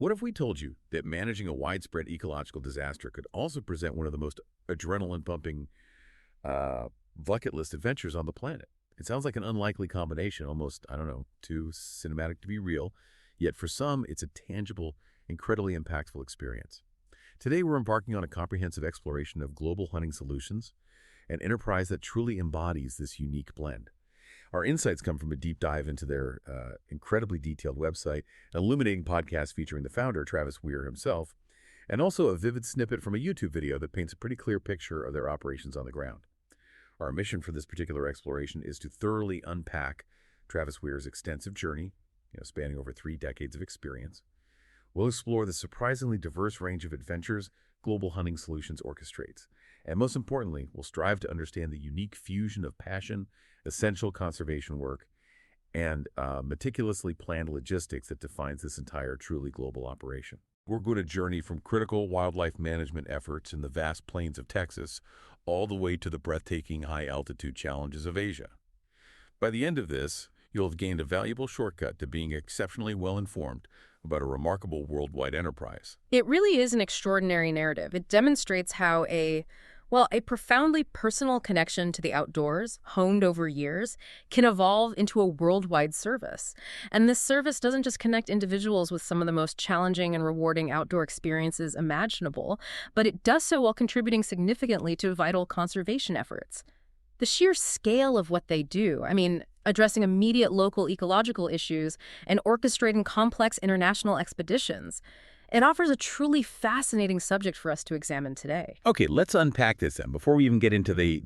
What if we told you that managing a widespread ecological disaster could also present one of the most adrenaline-pumping bucket list adventures on the planet? It sounds like an unlikely combination, almost, I don't know, too cinematic to be real, yet for some, it's a tangible, incredibly impactful experience. Today, we're embarking on a comprehensive exploration of global hunting solutions, an enterprise that truly embodies this unique blend. Our insights come from a deep dive into their incredibly detailed website, an illuminating podcast featuring the founder, Travis Weir himself, and also a vivid snippet from a YouTube video that paints a pretty clear picture of their operations on the ground. Our mission for this particular exploration is to thoroughly unpack Travis Weir's extensive journey, spanning over 3 decades of experience. We'll explore the surprisingly diverse range of adventures Global Hunting Solutions orchestrates. And most importantly, we'll strive to understand the unique fusion of passion, essential conservation work, and meticulously planned logistics that defines this entire truly global operation. We're going to journey from critical wildlife management efforts in the vast plains of Texas all the way to the breathtaking high-altitude challenges of Asia. By the end of this, you'll have gained a valuable shortcut to being exceptionally well-informed about a remarkable worldwide enterprise. It really is an extraordinary narrative. It demonstrates how a profoundly personal connection to the outdoors, honed over years, can evolve into a worldwide service. And this service doesn't just connect individuals with some of the most challenging and rewarding outdoor experiences imaginable, but it does so while contributing significantly to vital conservation efforts. The sheer scale of what they do, addressing immediate local ecological issues and orchestrating complex international expeditions, it offers a truly fascinating subject for us to examine today. Okay, let's unpack this then. Before we even get into the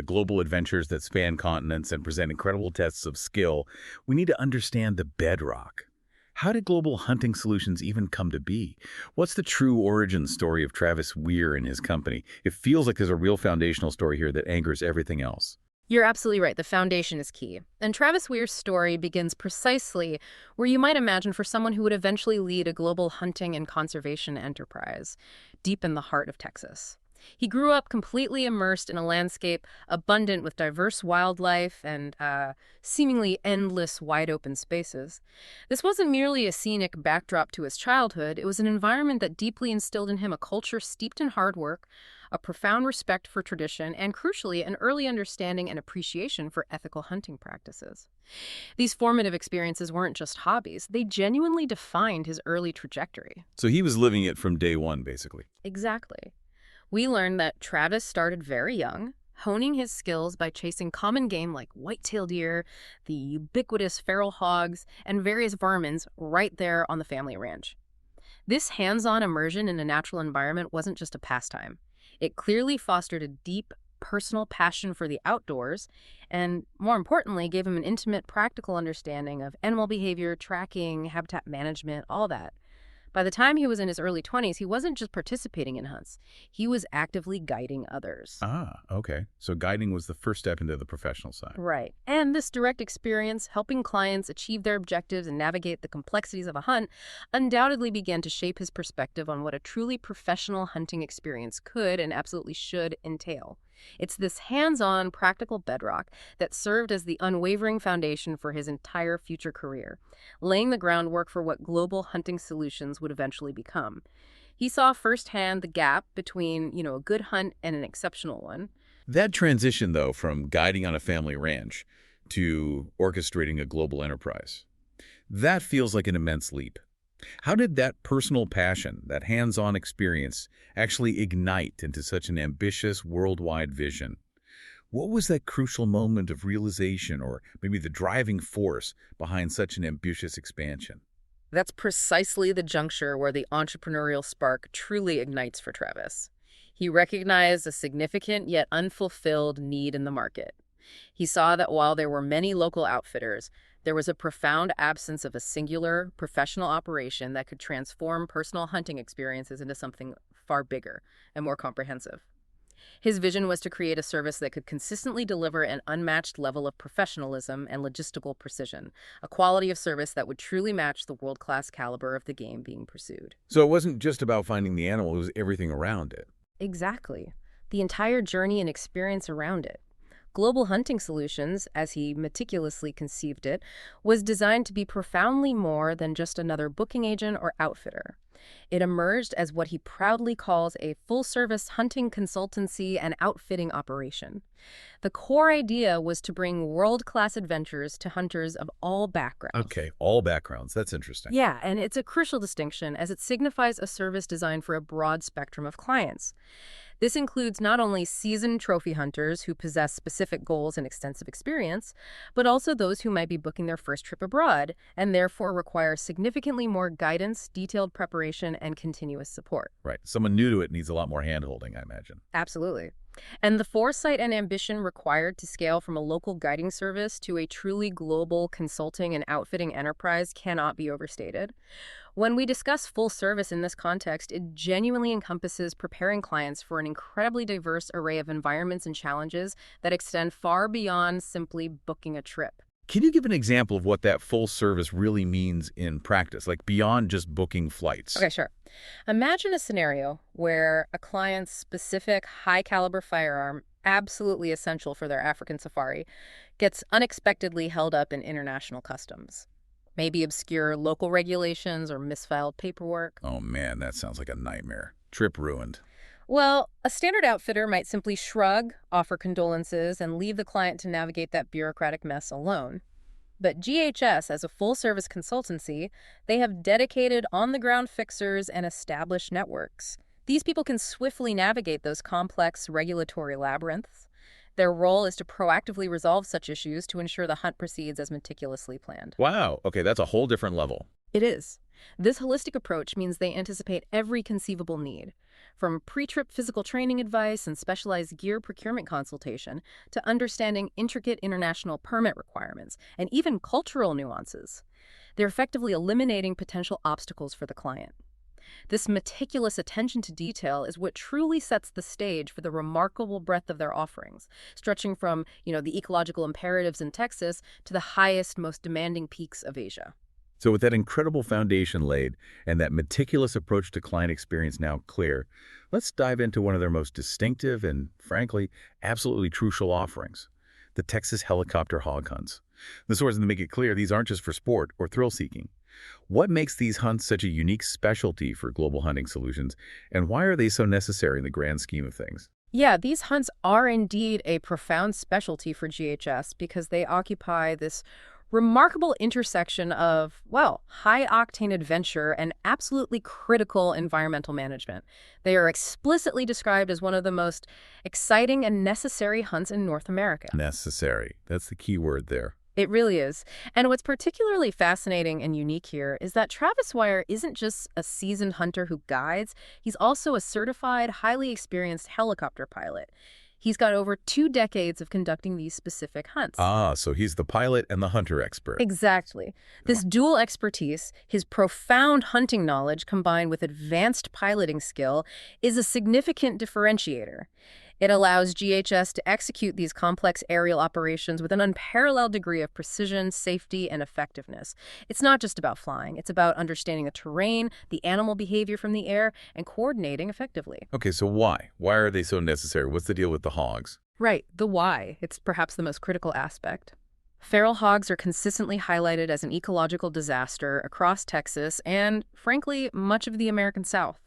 global adventures that span continents and present incredible tests of skill, we need to understand the bedrock. How did Global Hunting Solutions even come to be? What's the true origin story of Travis Weir and his company? It feels like there's a real foundational story here that anchors everything else. You're absolutely right. The foundation is key. And Travis Weir's story begins precisely where you might imagine for someone who would eventually lead a global hunting and conservation enterprise, deep in the heart of Texas. He grew up completely immersed in a landscape abundant with diverse wildlife and seemingly endless wide-open spaces. This wasn't merely a scenic backdrop to his childhood. It was an environment that deeply instilled in him a culture steeped in hard work, a profound respect for tradition, and crucially, an early understanding and appreciation for ethical hunting practices. These formative experiences weren't just hobbies. They genuinely defined his early trajectory. So he was living it from day one, basically. Exactly. We learned that Travis started very young, honing his skills by chasing common game like white-tailed deer, the ubiquitous feral hogs, and various varmints right there on the family ranch. This hands-on immersion in a natural environment wasn't just a pastime. It clearly fostered a deep, personal passion for the outdoors, and more importantly, gave him an intimate, practical understanding of animal behavior, tracking, habitat management, all that. By the time he was in his early 20s, he wasn't just participating in hunts. He was actively guiding others. Ah, okay. So guiding was the first step into the professional side. Right. And this direct experience, helping clients achieve their objectives and navigate the complexities of a hunt, undoubtedly began to shape his perspective on what a truly professional hunting experience could and absolutely should entail. It's this hands-on, practical bedrock that served as the unwavering foundation for his entire future career, laying the groundwork for what Global Hunting Solutions would eventually become. He saw firsthand the gap between, a good hunt and an exceptional one. That transition, though, from guiding on a family ranch to orchestrating a global enterprise, that feels like an immense leap. How did that personal passion, that hands-on experience, actually ignite into such an ambitious worldwide vision? What was that crucial moment of realization, or maybe the driving force behind such an ambitious expansion? That's precisely the juncture where the entrepreneurial spark truly ignites for Travis. He recognized a significant yet unfulfilled need in the market. He saw that while there were many local outfitters, there was a profound absence of a singular, professional operation that could transform personal hunting experiences into something far bigger and more comprehensive. His vision was to create a service that could consistently deliver an unmatched level of professionalism and logistical precision, a quality of service that would truly match the world-class caliber of the game being pursued. So it wasn't just about finding the animal, it was everything around it. Exactly. The entire journey and experience around it. Global Hunting Solutions, as he meticulously conceived it, was designed to be profoundly more than just another booking agent or outfitter. It emerged as what he proudly calls a full-service hunting consultancy and outfitting operation. The core idea was to bring world-class adventures to hunters of all backgrounds. Okay, all backgrounds. That's interesting. Yeah, and it's a crucial distinction as it signifies a service designed for a broad spectrum of clients. This includes not only seasoned trophy hunters who possess specific goals and extensive experience, but also those who might be booking their first trip abroad and therefore require significantly more guidance, detailed preparation, and continuous support. Right. Someone new to it needs a lot more hand-holding, I imagine. Absolutely. And the foresight and ambition required to scale from a local guiding service to a truly global consulting and outfitting enterprise cannot be overstated. When we discuss full service in this context, it genuinely encompasses preparing clients for an incredibly diverse array of environments and challenges that extend far beyond simply booking a trip. Can you give an example of what that full service really means in practice, like beyond just booking flights? Okay, sure. Imagine a scenario where a client's specific high-caliber firearm, absolutely essential for their African safari, gets unexpectedly held up in international customs. Maybe obscure local regulations or misfiled paperwork. Oh man, that sounds like a nightmare. Trip ruined. Well, a standard outfitter might simply shrug, offer condolences, and leave the client to navigate that bureaucratic mess alone. But GHS, as a full-service consultancy, they have dedicated on-the-ground fixers and established networks. These people can swiftly navigate those complex regulatory labyrinths. Their role is to proactively resolve such issues to ensure the hunt proceeds as meticulously planned. Wow. Okay, that's a whole different level. It is. This holistic approach means they anticipate every conceivable need, from pre-trip physical training advice and specialized gear procurement consultation to understanding intricate international permit requirements and even cultural nuances. They're effectively eliminating potential obstacles for the client. This meticulous attention to detail is what truly sets the stage for the remarkable breadth of their offerings, stretching from, the ecological imperatives in Texas to the highest, most demanding peaks of Asia. So with that incredible foundation laid and that meticulous approach to client experience now clear, let's dive into one of their most distinctive and, frankly, absolutely crucial offerings, the Texas helicopter hog hunts. The sources make it clear these aren't just for sport or thrill-seeking. What makes these hunts such a unique specialty for Global Hunting Solutions, and why are they so necessary in the grand scheme of things? Yeah, these hunts are indeed a profound specialty for GHS because they occupy this remarkable intersection of, high-octane adventure and absolutely critical environmental management. They are explicitly described as one of the most exciting and necessary hunts in North America. Necessary. That's the key word there. It really is. And what's particularly fascinating and unique here is that Travis Wire isn't just a seasoned hunter who guides. He's also a certified, highly experienced helicopter pilot. He's got over 2 decades of conducting these specific hunts. Ah, so he's the pilot and the hunter expert. Exactly. This dual expertise, his profound hunting knowledge combined with advanced piloting skill, is a significant differentiator. It allows GHS to execute these complex aerial operations with an unparalleled degree of precision, safety, and effectiveness. It's not just about flying. It's about understanding the terrain, the animal behavior from the air, and coordinating effectively. Okay, so why? Why are they so necessary? What's the deal with the hogs? Right, the why. It's perhaps the most critical aspect. Feral hogs are consistently highlighted as an ecological disaster across Texas and, frankly, much of the American South.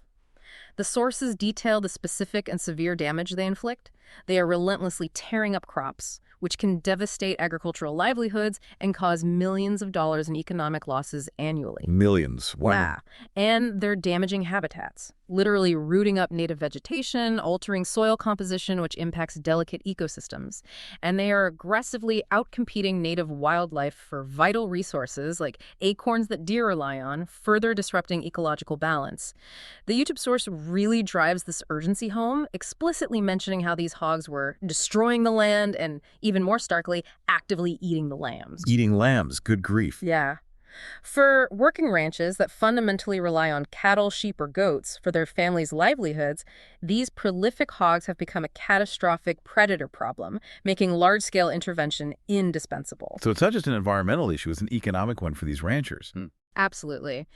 The sources detail the specific and severe damage they inflict. They are relentlessly tearing up crops, which can devastate agricultural livelihoods and cause millions of dollars in economic losses annually. Millions. Wow. Yeah, and they're damaging habitats, literally rooting up native vegetation, altering soil composition, which impacts delicate ecosystems. And they are aggressively outcompeting native wildlife for vital resources like acorns that deer rely on, further disrupting ecological balance. The YouTube source really drives this urgency home, explicitly mentioning how these hogs were destroying the land and, even more starkly, actively eating the lambs. Eating lambs. Good grief. Yeah. For working ranches that fundamentally rely on cattle, sheep, or goats for their families' livelihoods, these prolific hogs have become a catastrophic predator problem, making large-scale intervention indispensable. So it's not just an environmental issue, it's an economic one for these ranchers. Absolutely.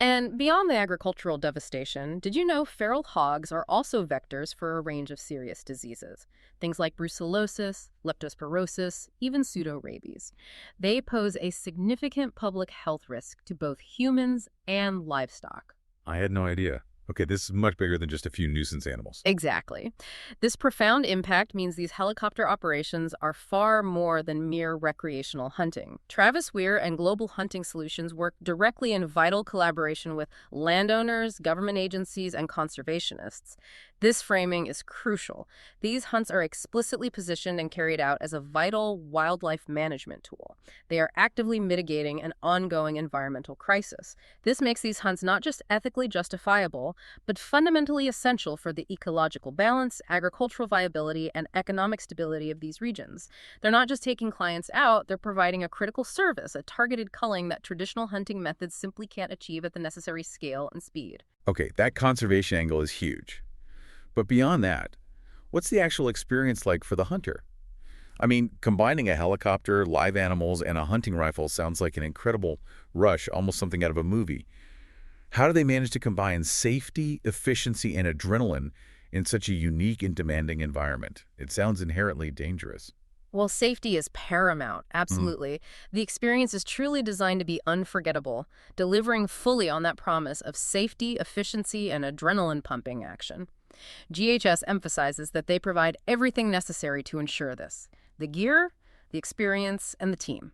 And beyond the agricultural devastation, did you know feral hogs are also vectors for a range of serious diseases? Things like brucellosis, leptospirosis, even pseudorabies. They pose a significant public health risk to both humans and livestock. I had no idea. Okay, this is much bigger than just a few nuisance animals. Exactly. This profound impact means these helicopter operations are far more than mere recreational hunting. Travis Weir and Global Hunting Solutions work directly in vital collaboration with landowners, government agencies, and conservationists. This framing is crucial. These hunts are explicitly positioned and carried out as a vital wildlife management tool. They are actively mitigating an ongoing environmental crisis. This makes these hunts not just ethically justifiable, but fundamentally essential for the ecological balance, agricultural viability, and economic stability of these regions. They're not just taking clients out, they're providing a critical service, a targeted culling that traditional hunting methods simply can't achieve at the necessary scale and speed. Okay, that conservation angle is huge. But beyond that, what's the actual experience like for the hunter? I mean, combining a helicopter, live animals, and a hunting rifle sounds like an incredible rush, almost something out of a movie. How do they manage to combine safety, efficiency, and adrenaline in such a unique and demanding environment? It sounds inherently dangerous. Well, safety is paramount, Mm, absolutely. The experience is truly designed to be unforgettable, delivering fully on that promise of safety, efficiency, and adrenaline pumping action. GHS emphasizes that they provide everything necessary to ensure this: the gear, the experience, and the team.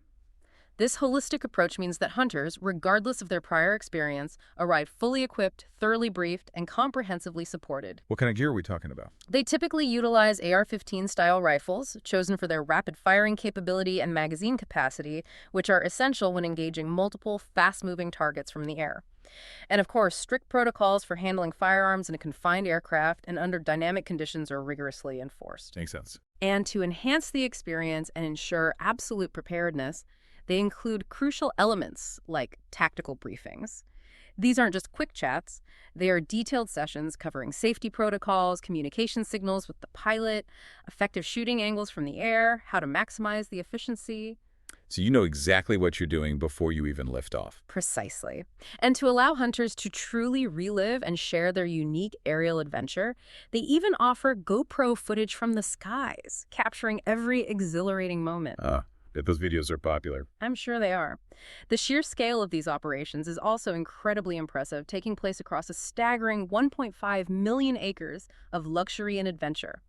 This holistic approach means that hunters, regardless of their prior experience, arrive fully equipped, thoroughly briefed, and comprehensively supported. what kind of gear are we talking about? They typically utilize AR-15 style rifles, chosen for their rapid firing capability and magazine capacity, which are essential when engaging multiple, fast-moving targets from the air. And of course, strict protocols for handling firearms in a confined aircraft and under dynamic conditions are rigorously enforced. Makes sense. And to enhance the experience and ensure absolute preparedness, they include crucial elements like tactical briefings. These aren't just quick chats, they are detailed sessions covering safety protocols, communication signals with the pilot, effective shooting angles from the air, how to maximize the efficiency. So you know exactly what you're doing before you even lift off. Precisely. And to allow hunters to truly relive and share their unique aerial adventure, they even offer GoPro footage from the skies, capturing every exhilarating moment. Bet those videos are popular. I'm sure they are. The sheer scale of these operations is also incredibly impressive, taking place across a staggering 1.5 million acres of luxury and adventure.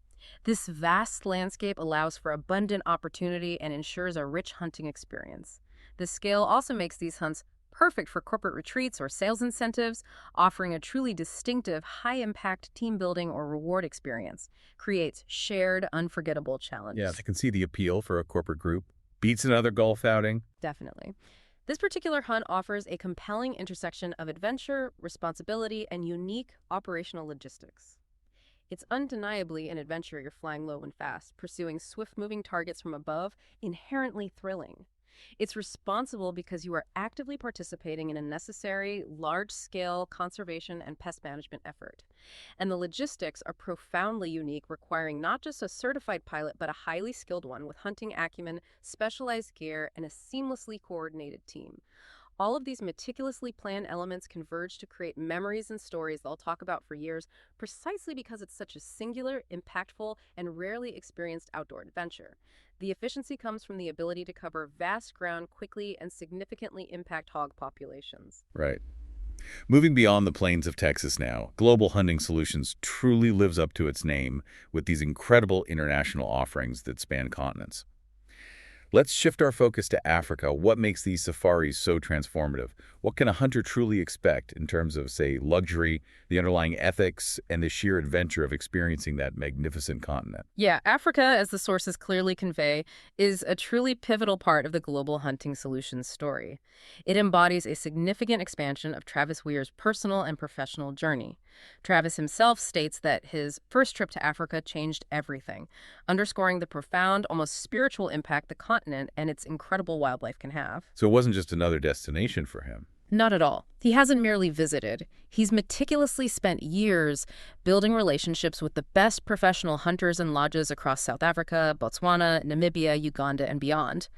This vast landscape allows for abundant opportunity and ensures a rich hunting experience. The scale also makes these hunts perfect for corporate retreats or sales incentives, offering a truly distinctive, high-impact team building or reward experience. Creates shared, unforgettable Yeah, challenges. I can see the appeal for a corporate group. Beats another golf outing. Definitely. This particular hunt offers a compelling intersection of adventure, responsibility, and unique operational logistics. It's undeniably an adventure. You're flying low and fast, pursuing swift-moving targets from above, inherently thrilling. It's responsible because you are actively participating in a necessary, large-scale conservation and pest management effort. And the logistics are profoundly unique, requiring not just a certified pilot, but a highly skilled one with hunting acumen, specialized gear, and a seamlessly coordinated team. All of these meticulously planned elements converge to create memories and stories they'll talk about for years, precisely because it's such a singular, impactful, and rarely experienced outdoor adventure. The efficiency comes from the ability to cover vast ground quickly and significantly impact hog populations. Right. Moving beyond the plains of Texas now, Global Hunting Solutions truly lives up to its name with these incredible international offerings that span continents. Let's shift our focus to Africa. What makes these safaris so transformative? What can a hunter truly expect in terms of, say, luxury, the underlying ethics, and the sheer adventure of experiencing that magnificent continent? Yeah, Africa, as the sources clearly convey, is a truly pivotal part of the global hunting solutions story. It embodies a significant expansion of Travis Weir's personal and professional journey. Travis himself states that his first trip to Africa changed everything, underscoring the profound, almost spiritual impact the continent and its incredible wildlife can have. So it wasn't just another destination for him. Not at all. He hasn't merely visited. He's meticulously spent years building relationships with the best professional hunters and lodges across South Africa, Botswana, Namibia, Uganda, and beyond.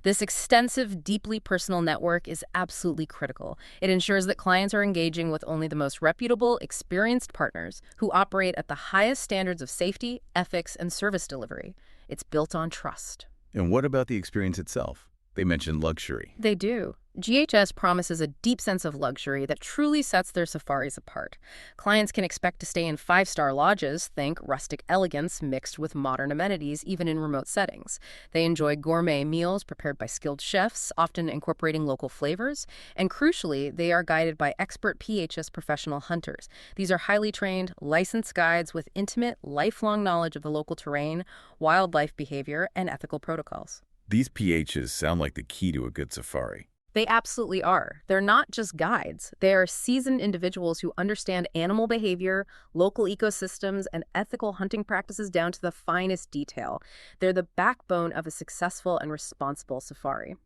This extensive, deeply personal network is absolutely critical. It ensures that clients are engaging with only the most reputable, experienced partners who operate at the highest standards of safety, ethics, and service delivery. It's built on trust. And what about the experience itself? They mentioned luxury. They do. GHS promises a deep sense of luxury that truly sets their safaris apart. Clients can expect to stay in five-star lodges, think rustic elegance mixed with modern amenities, even in remote settings. They enjoy gourmet meals prepared by skilled chefs, often incorporating local flavors. And crucially, they are guided by expert PHS professional hunters. These are highly trained, licensed guides with intimate, lifelong knowledge of the local terrain, wildlife behavior, and ethical protocols. These PHs sound like the key to a good safari. They absolutely are. They're not just guides. They are seasoned individuals who understand animal behavior, local ecosystems, and ethical hunting practices down to the finest detail. They're the backbone of a successful and responsible safari.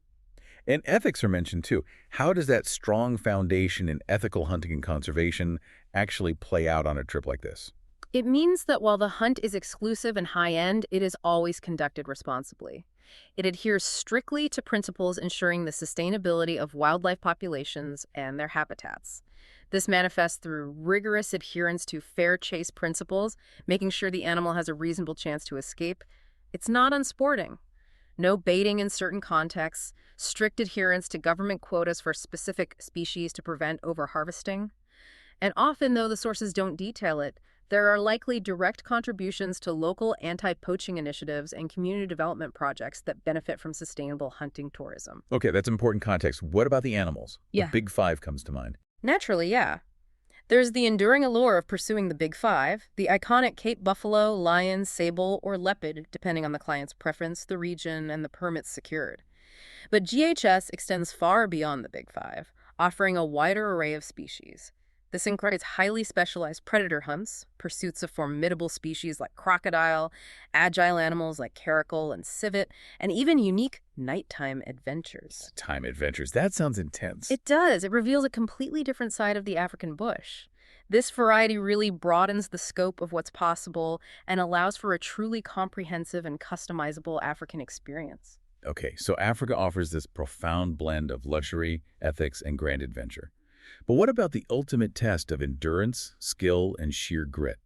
And ethics are mentioned too. How does that strong foundation in ethical hunting and conservation actually play out on a trip like this? It means that while the hunt is exclusive and high-end, it is always conducted responsibly. It adheres strictly to principles ensuring the sustainability of wildlife populations and their habitats. This manifests through rigorous adherence to fair chase principles, making sure the animal has a reasonable chance to escape. It's not unsporting. No baiting in certain contexts, strict adherence to government quotas for specific species to prevent overharvesting. And often, though the sources don't detail it, there are likely direct contributions to local anti-poaching initiatives and community development projects that benefit from sustainable hunting tourism. Okay, that's important context. What about the animals? Yeah. The big five comes to mind. Naturally, yeah. There's the enduring allure of pursuing the big five, the iconic Cape buffalo, lion, sable, or leopard, depending on the client's preference, the region, and the permits secured. But GHS extends far beyond the big five, offering a wider array of species. This includes highly specialized predator hunts, pursuits of formidable species like crocodile, agile animals like caracal and civet, and even unique nighttime adventures. Time adventures. That sounds intense. It does. It reveals a completely different side of the African bush. This variety really broadens the scope of what's possible and allows for a truly comprehensive and customizable African experience. Okay, so Africa offers this profound blend of luxury, ethics, and grand adventure. But what about the ultimate test of endurance, skill, and sheer grit?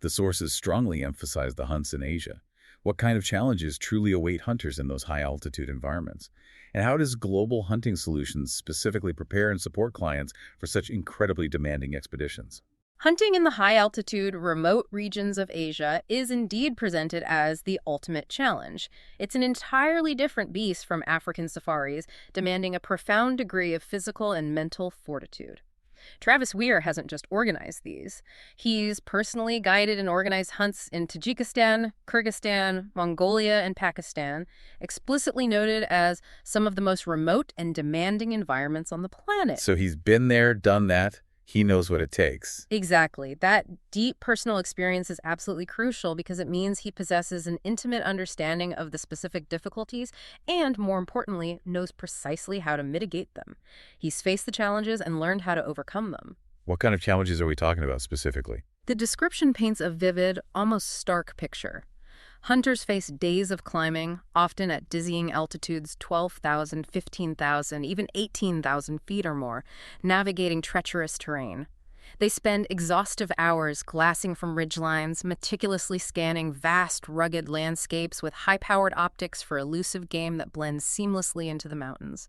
The sources strongly emphasize the hunts in Asia. What kind of challenges truly await hunters in those high-altitude environments? And how does Global Hunting Solutions specifically prepare and support clients for such incredibly demanding expeditions? Hunting in the high-altitude, remote regions of Asia is indeed presented as the ultimate challenge. It's an entirely different beast from African safaris, demanding a profound degree of physical and mental fortitude. Travis Weir hasn't just organized these. He's personally guided and organized hunts in Tajikistan, Kyrgyzstan, Mongolia, and Pakistan, explicitly noted as some of the most remote and demanding environments on the planet. So he's been there, done that. He knows what it takes. Exactly. That deep personal experience is absolutely crucial because it means he possesses an intimate understanding of the specific difficulties and, more importantly, knows precisely how to mitigate them. He's faced the challenges and learned how to overcome them. What kind of challenges are we talking about specifically? The description paints a vivid, almost stark picture. Hunters face days of climbing, often at dizzying altitudes 12,000, 15,000, even 18,000 feet or more, navigating treacherous terrain. They spend exhaustive hours glassing from ridgelines, meticulously scanning vast, rugged landscapes with high-powered optics for elusive game that blends seamlessly into the mountains.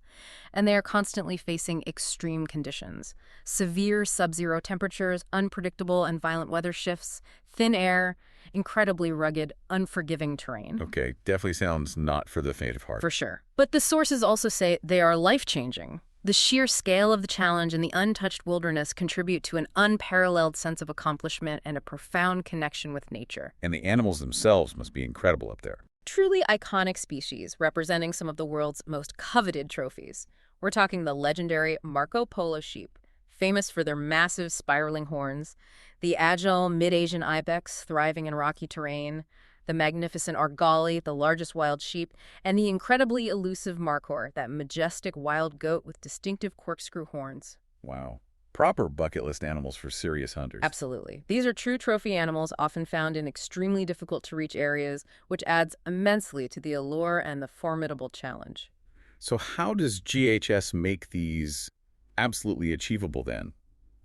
And they are constantly facing extreme conditions. Severe sub-zero temperatures, unpredictable and violent weather shifts, thin air, incredibly rugged, unforgiving terrain. Okay, definitely sounds not for the faint of heart. For sure. But the sources also say they are life-changing. The sheer scale of the challenge and the untouched wilderness contribute to an unparalleled sense of accomplishment and a profound connection with nature. And the animals themselves must be incredible up there. Truly iconic species representing some of the world's most coveted trophies. We're talking the legendary Marco Polo sheep, famous for their massive spiraling horns, the agile mid-Asian ibex thriving in rocky terrain, the magnificent argali, the largest wild sheep, and the incredibly elusive markhor, that majestic wild goat with distinctive corkscrew horns. Wow. Proper bucket list animals for serious hunters. Absolutely. These are true trophy animals, often found in extremely difficult-to-reach areas, which adds immensely to the allure and the formidable challenge. So how does GHS make these absolutely achievable then,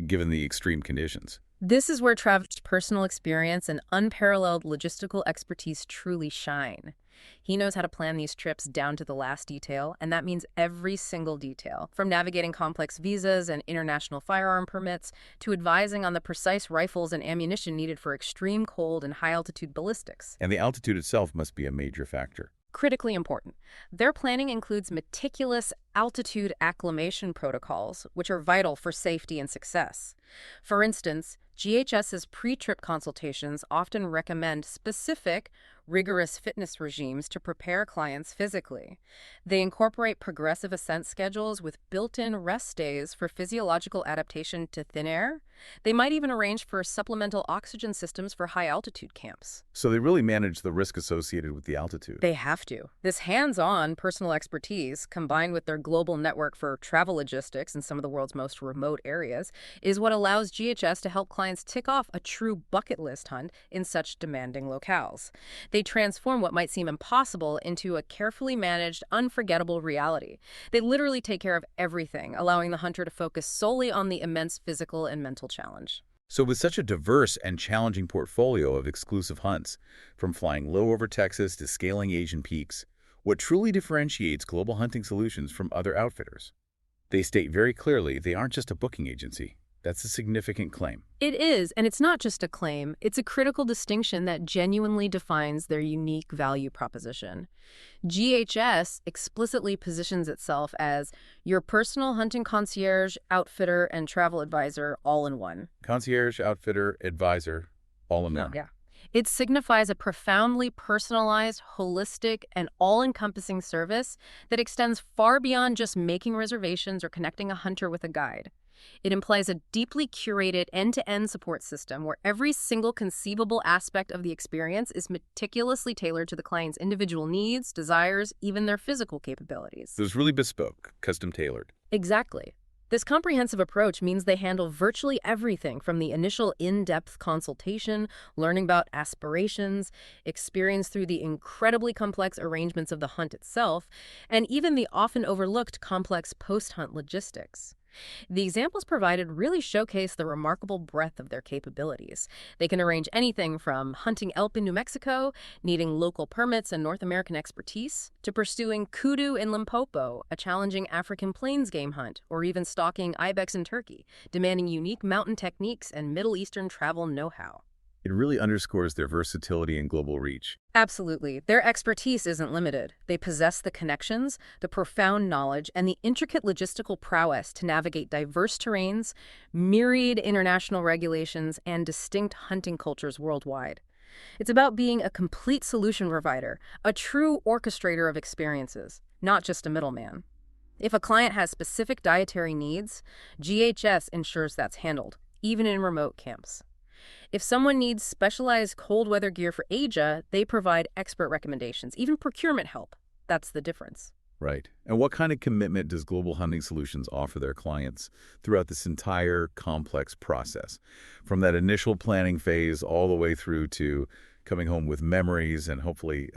given the extreme conditions? This is where Travis' personal experience and unparalleled logistical expertise truly shine. He knows how to plan these trips down to the last detail, and that means every single detail, from navigating complex visas and international firearm permits to advising on the precise rifles and ammunition needed for extreme cold and high-altitude ballistics. And the altitude itself must be a major factor. Critically important. Their planning includes meticulous altitude acclimation protocols, which are vital for safety and success. For instance, GHS's pre-trip consultations often recommend specific, rigorous fitness regimes to prepare clients physically. They incorporate progressive ascent schedules with built-in rest days for physiological adaptation to thin air. They might even arrange for supplemental oxygen systems for high-altitude camps. So they really manage the risk associated with the altitude. They have to. This hands-on personal expertise, combined with their global network for travel logistics in some of the world's most remote areas, is what allows GHS to help clients tick off a true bucket list hunt in such demanding locales. They transform what might seem impossible into a carefully managed, unforgettable reality. They literally take care of everything, allowing the hunter to focus solely on the immense physical and mental challenge. So with such a diverse and challenging portfolio of exclusive hunts, from flying low over Texas to scaling Asian peaks, what truly differentiates Global Hunting Solutions from other outfitters? They state very clearly they aren't just a booking agency. That's a significant claim. It is, and it's not just a claim. It's a critical distinction that genuinely defines their unique value proposition. GHS explicitly positions itself as your personal hunting concierge, outfitter, and travel advisor all in one. Concierge, outfitter, advisor, all in one. Yeah. It signifies a profoundly personalized, holistic, and all-encompassing service that extends far beyond just making reservations or connecting a hunter with a guide. It implies a deeply curated end-to-end support system where every single conceivable aspect of the experience is meticulously tailored to the client's individual needs, desires, even their physical capabilities. So it's really bespoke, custom tailored. Exactly. This comprehensive approach means they handle virtually everything from the initial in-depth consultation, learning about aspirations, experience through the incredibly complex arrangements of the hunt itself, and even the often overlooked complex post-hunt logistics. The examples provided really showcase the remarkable breadth of their capabilities. They can arrange anything from hunting elk in New Mexico, needing local permits and North American expertise, to pursuing kudu in Limpopo, a challenging African plains game hunt, or even stalking ibex in Turkey, demanding unique mountain techniques and Middle Eastern travel know-how. It really underscores their versatility and global reach. Absolutely. Their expertise isn't limited. They possess the connections, the profound knowledge, and the intricate logistical prowess to navigate diverse terrains, myriad international regulations, and distinct hunting cultures worldwide. It's about being a complete solution provider, a true orchestrator of experiences, not just a middleman. If a client has specific dietary needs, GHS ensures that's handled, even in remote camps. If someone needs specialized cold weather gear for Asia, they provide expert recommendations, even procurement help. That's the difference. Right. And what kind of commitment does Global Hunting Solutions offer their clients throughout this entire complex process? From that initial planning phase all the way through to coming home with memories and hopefully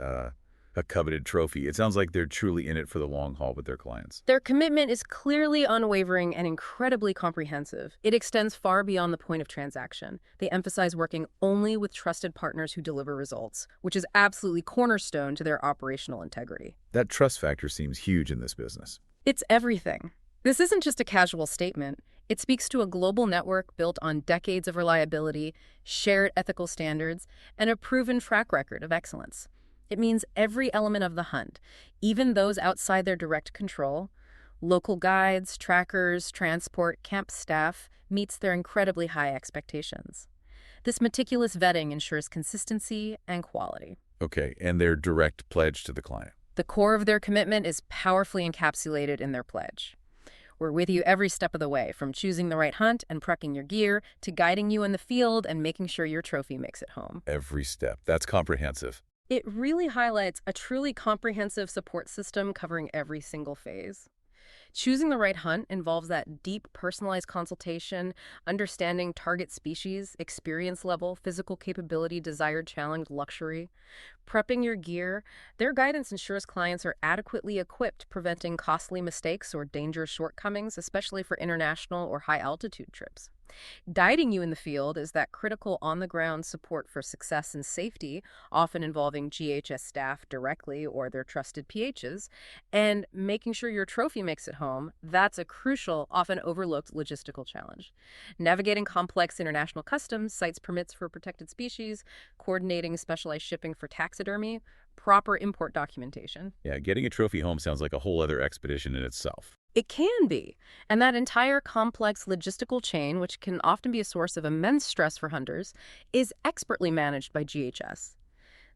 a coveted trophy. It sounds like they're truly in it for the long haul with their clients. Their commitment is clearly unwavering and incredibly comprehensive. It extends far beyond the point of transaction. They emphasize working only with trusted partners who deliver results, which is absolutely cornerstone to their operational integrity. That trust factor seems huge in this business. It's everything. This isn't just a casual statement. It speaks to a global network built on decades of reliability, shared ethical standards, and a proven track record of excellence. It means every element of the hunt, even those outside their direct control, local guides, trackers, transport, camp staff, meets their incredibly high expectations. This meticulous vetting ensures consistency and quality. Okay, and their direct pledge to the client. The core of their commitment is powerfully encapsulated in their pledge. We're with you every step of the way, from choosing the right hunt and prepping your gear to guiding you in the field and making sure your trophy makes it home. Every step. That's comprehensive. It really highlights a truly comprehensive support system covering every single phase. Choosing the right hunt involves that deep personalized consultation, understanding target species, experience level, physical capability, desired challenge, luxury. Prepping your gear, their guidance ensures clients are adequately equipped, preventing costly mistakes or dangerous shortcomings, especially for international or high altitude trips. Guiding you in the field is that critical on the ground support for success and safety, often involving GHS staff directly or their trusted PHs, and making sure your trophy makes it home. That's a crucial, often overlooked logistical challenge. Navigating complex international customs, sites permits for protected species, coordinating specialized shipping for taxidermy, proper import documentation. Yeah, getting a trophy home sounds like a whole other expedition in itself. It can be. And that entire complex logistical chain, which can often be a source of immense stress for hunters, is expertly managed by GHS.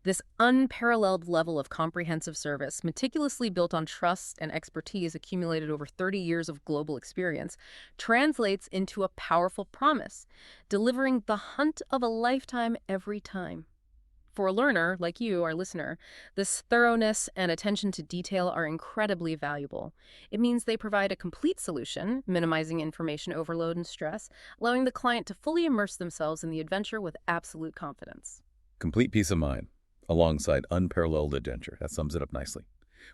This unparalleled level of comprehensive service, meticulously built on trust and expertise accumulated over 30 years of global experience, translates into a powerful promise, delivering the hunt of a lifetime every time. For a learner like you, our listener, this thoroughness and attention to detail are incredibly valuable. It means they provide a complete solution, minimizing information overload and stress, allowing the client to fully immerse themselves in the adventure with absolute confidence. Complete peace of mind, alongside unparalleled adventure. That sums it up nicely.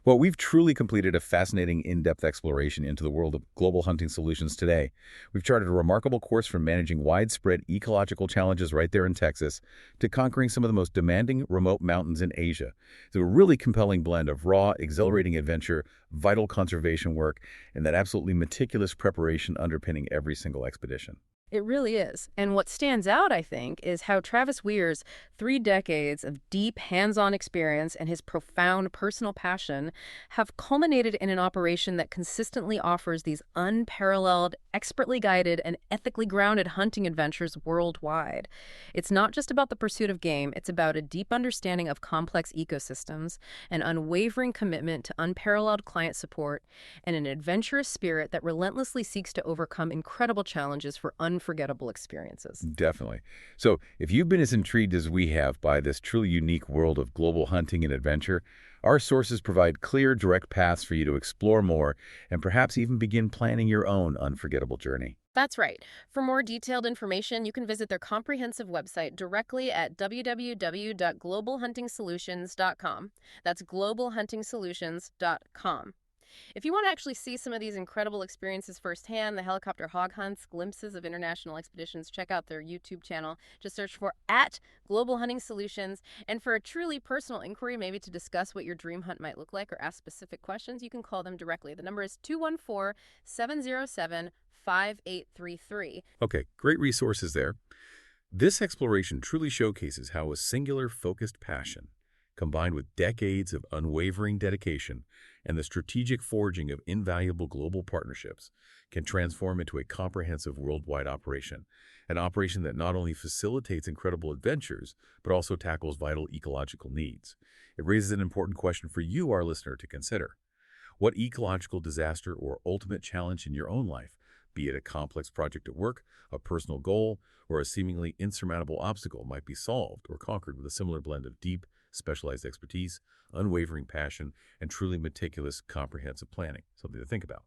Well, we've truly completed a fascinating in-depth exploration into the world of global hunting solutions today. We've charted a remarkable course from managing widespread ecological challenges right there in Texas to conquering some of the most demanding remote mountains in Asia. It's a really compelling blend of raw, exhilarating adventure, vital conservation work, and that absolutely meticulous preparation underpinning every single expedition. It really is. And what stands out, I think, is how Travis Weir's 3 decades of deep hands-on experience and his profound personal passion have culminated in an operation that consistently offers these unparalleled, expertly guided, and ethically grounded hunting adventures worldwide. It's not just about the pursuit of game, it's about a deep understanding of complex ecosystems, an unwavering commitment to unparalleled client support, and an adventurous spirit that relentlessly seeks to overcome incredible challenges for unforgettable experiences. Definitely. So, if you've been as intrigued as we have by this truly unique world of global hunting and adventure, our sources provide clear, direct paths for you to explore more and perhaps even begin planning your own unforgettable journey. That's right. For more detailed information, you can visit their comprehensive website directly at www.globalhuntingsolutions.com. That's globalhuntingsolutions.com. If you want to actually see some of these incredible experiences firsthand, the helicopter hog hunts, glimpses of international expeditions, check out their YouTube channel. Just search for @Global Hunting Solutions. And for a truly personal inquiry, maybe to discuss what your dream hunt might look like or ask specific questions, you can call them directly. The number is 214-707-5833. Okay, great resources there. This exploration truly showcases how a singular, focused passion, combined with decades of unwavering dedication and the strategic forging of invaluable global partnerships, can transform into a comprehensive worldwide operation. An operation that not only facilitates incredible adventures, but also tackles vital ecological needs. It raises an important question for you, our listener, to consider. What ecological disaster or ultimate challenge in your own life, be it a complex project at work, a personal goal, or a seemingly insurmountable obstacle, might be solved or conquered with a similar blend of deep, specialized expertise, unwavering passion, and truly meticulous, comprehensive planning? Something to think about.